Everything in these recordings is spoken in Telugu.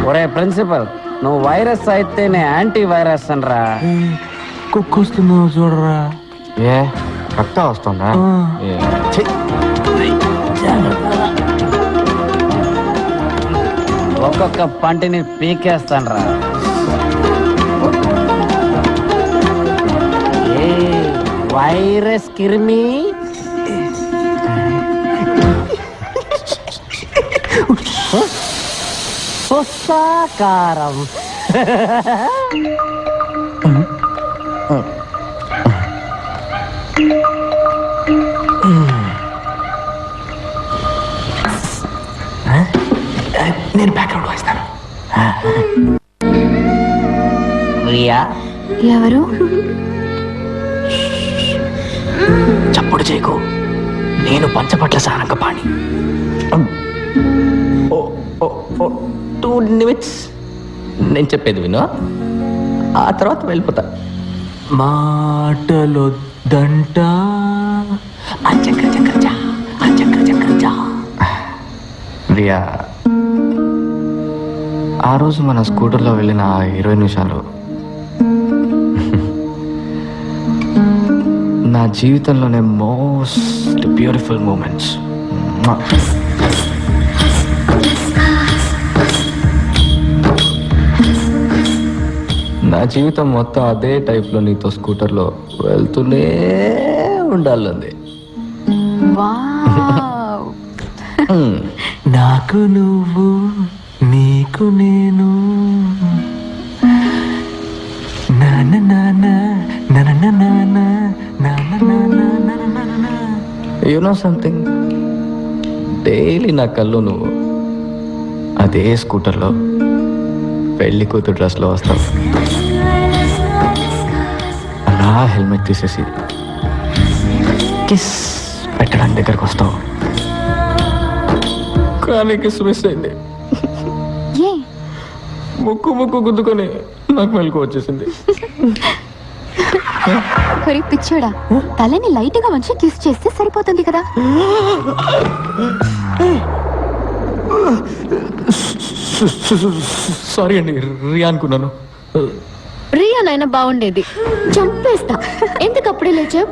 ఒరే ప్రిన్సిపల్, నువ్వు వైరస్ అయితేనే యాంటీ వైరస్ అనరా. కుక్కొస్తున్నావు చూడరా. ఏ రక్తం వస్తుందా? ఒక్కొక్క పంటిని పీకేస్తానరా. ఏ వైరస్ కిరిమి పుస్తకారం. నేను బ్యాక్గ్రౌండ్ వాయిస్తాను. రియా ఎవరు? చప్పుడు చేయకు, నేను పంచపట్ల సారంగపాణి. 2 నిమిట్స్ నేను చెప్పేది విను, ఆ తర్వాత వెళ్ళిపోతా. మాటలొద్దంట రియా, ఆ రోజు మన స్కూటర్లో వెళ్ళిన 20 నిమిషాలు నా జీవితంలోనే మోస్ట్ బ్యూటిఫుల్ మూమెంట్స్. నా జీవితం మొత్తం అదే టైప్లో నీతో స్కూటర్లో వెళ్తూనే ఉండాలంది. వావ్. నాకు నువ్వు, నీకు నేను. నాన్న నాన్న నాన్న నాన్న నాన్న నాన్న. యు నో సంథింగ్, డైలీ నా కళ్ళు నువ్వు అదే స్కూటర్లో పెళ్లి కూతురు డ్రెస్లో వస్తావు. అలా హెల్మెట్ తీసేసి కిస్ పెట్టడానికి దగ్గరకు వస్తావు. కానీ కిస్ మిస్ అయింది. ఏ ముక్కు గుద్దుకొని నాకు మెలకు వచ్చేసింది. ఒరే పిచ్చోడా, తలని లైట్ గా వంచి కిస్ చేస్తే సరిపోతుంది కదా. సారీ అండి, రియా అనుకున్నాను. రియానైనా బాగుండేది. చంపేస్తా. ఎందుకు అప్పుడే లేచావు?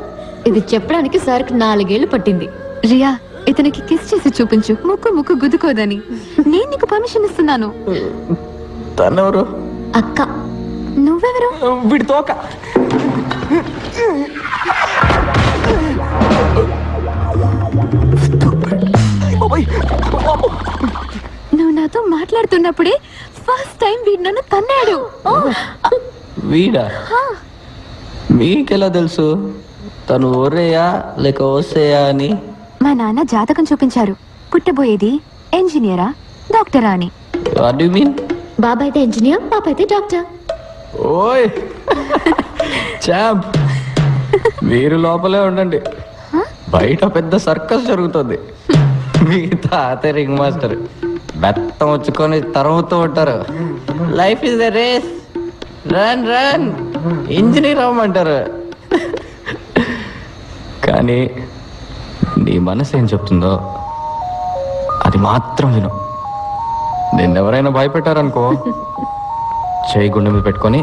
ఇది చెప్పడానికి సార్కి 4 ఏళ్ళు పట్టింది. రియా, ఇతనికి కిస్ చేసి చూపించు, ముక్కు గుద్దుకోదని. నేను నీకు పర్మిషన్ ఇస్తున్నాను. తనెవరు? అక్క. నువ్వెవరు? వీడి తోక. నువ్వు నాతో మాట్లాడుతున్నప్పుడే ఫస్ట్ టైం వీడు నన్ను తన్నాడు. వీడా? మీకెలా తెలుసు తను ఒరేయా లేక ఓసేయా అని? మా నాన్న జాతకం చూపించారు. పుట్టబోయేది ఇంజనీరా డాక్టరా అని. What do you mean? బాబాయ్ అయితే ఇంజనీర్, పాప అయితే డాక్టర్. ఓయ్ చాంప్, మీరు లోపలే ఉండండి, బయట పెద్ద సర్కస్ జరుగుతుంది. మీ తాత రింగ్ మాస్టర్ బెత్తం వచ్చుకొని తరుముతూ ఉంటారు. Life is a race, run run, engineer అవ్వమంటారు. కానీ నీ మనసు ఏం చెప్తుందో అది మాత్రం విను. నిన్నెవరైనా భయపెట్టారనుకో, చేయి గుండె మీద పెట్టుకొని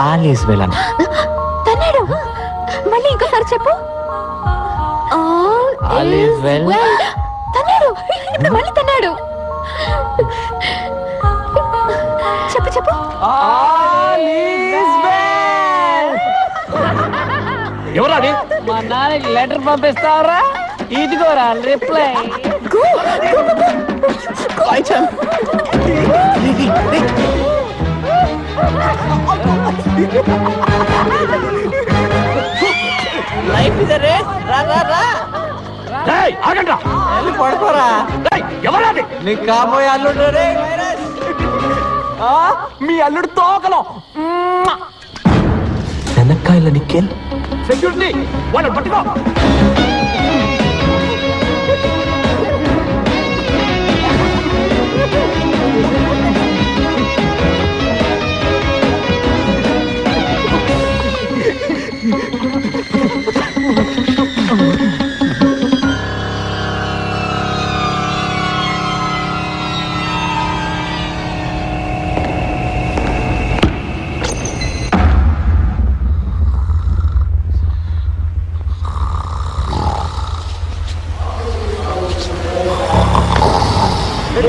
ఆల్ ఈజ్ వెల్ అని. తన్నాడు. మళ్ళీ ఇంకోసారి చెప్పు. All is well. తన్నాడు. ఇప్పుడు మళ్ళీ తన్నాడు. చెప్పు. ఎవరాది? మా నాన్నకి లెటర్ పంపిస్తావరా? ఇదిగోరా reply. Life is a race. రా రా రా. ఆగండ్రా. వెళ్ళి పడుకోరా. ఎవరాది? నీకు కాబోయే అల్లుడు రే. మీ అల్లుడు తోకలో శనక్కాయల నిక్కెల్. సెక్యూరిటీ వాళ్ళని పట్టుకో. So you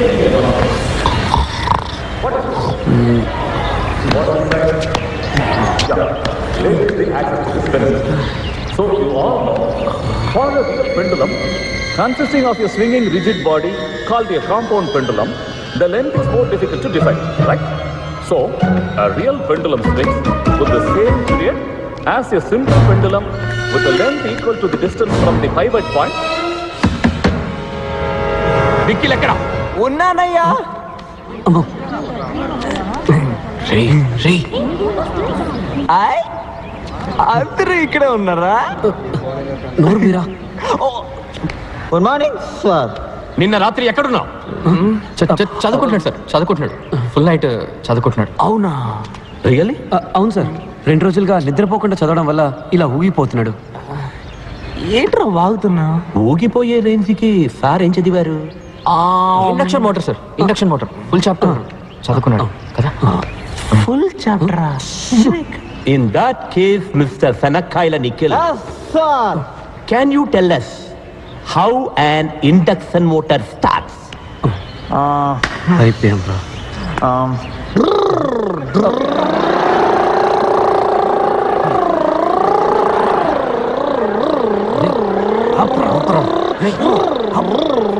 all know, for a real pendulum, consisting of a swinging rigid body called a compound pendulum, the length is more difficult to define, right? So, a real pendulum swings with the same period as a simple pendulum with a length equal to the distance from the pivot point. Vicky Lekara! ఉన్నానయ్యా. రే రే ఆయ్, అందరూ ఇక్కడే ఉన్నారా? నోరు మీరా? Good morning sir. నిన్న రాత్రి ఎక్కడున్నావు? చదువుకుంటున్నాడు సార్, చదువుకుంటున్నాడు. ఫుల్ నైట్ చదువుకుంటున్నాడు. అవునా? Really? అవును సార్. 2 రోజులుగా నిద్రపోకుండా చదవడం వల్ల ఇలా ఊగిపోతున్నాడు. ఏంట్రా వాగుతున్నా? ఊగిపోయే రేంజ్కి సార్ ఏం చదివారు? Induction motor sir, induction motor full chapter చదువుకున్నాడు కదా. Full chapter. In that case, Mr. Sanakaila Nikhil, sir. can you tell us how an induction motor starts? అయిపోయాం రా.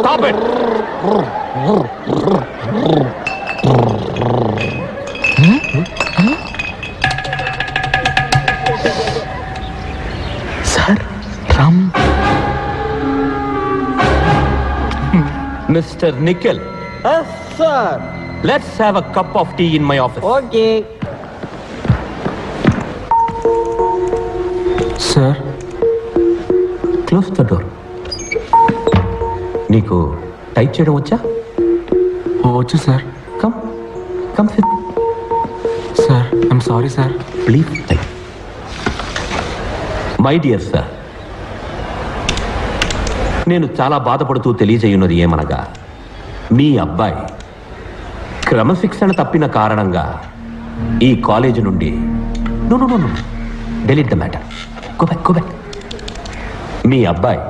Stop it! Sir Ram. Mr. Nikhil, sir. let's have a cup of tea in my office. Okay sir Close the door. నీకు టైప్ చేయడం వచ్చా? వచ్చు sir. Come SIT. Sir I'm sorry sir. Please type. My dear sir, నేను చాలా బాధపడుతూ తెలియజేయున్నది ఏమనగా, మీ అబ్బాయి క్రమశిక్షణ తప్పిన కారణంగా ఈ కాలేజీ నుండి no delete the matter. Go back. మీ అబ్బాయి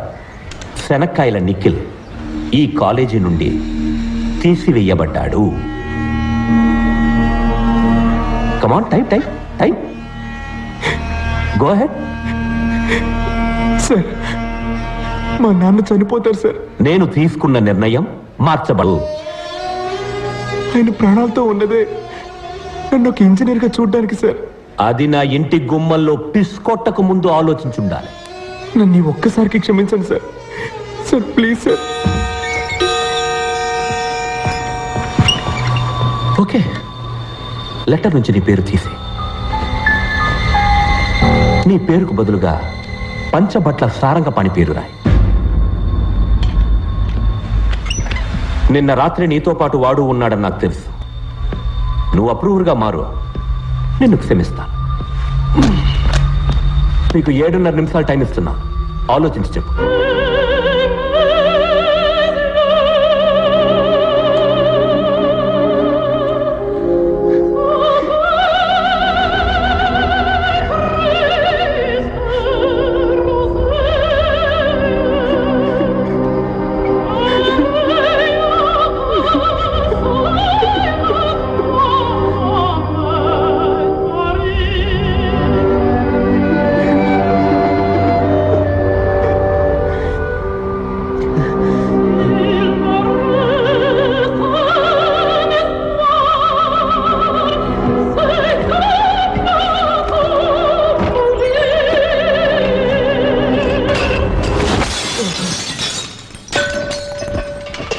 శనక్కాయల నిఖిల్ ఈ కాలేజీ నుండి తీసివేయబడ్డాడు. Come on type. Go ahead. Sir మా నాన్న చనిపోతారు సార్. నేను తీసుకున్న నిర్ణయం మార్చబడదు. ఆయన ప్రాణాలతో ఉన్నదే నన్ను ఒక ఇంజనీర్గా చూడడానికి సార్. అది నా ఇంటి గుమ్మల్లో పిస్కొట్టకు ముందు ఆలోచించుండాలి. నన్ను ఒక్కసారికి క్షమించండి sir. Sir please sir. Okay, letter నుంచి నీ పేరు తీసి నీ పేరుకు బదులుగా పంచబట్ల సారంగపాణి పేరు రాయి. నిన్న రాత్రి నీతో పాటు వాడు ఉన్నాడని నాకు తెలుసు. నువ్వు అప్రూవర్గా మారు, నిన్ను క్షమిస్తాను. నీకు 7.5 నిమిషాలు టైం ఇస్తున్నా, ఆలోచించి చెప్పు.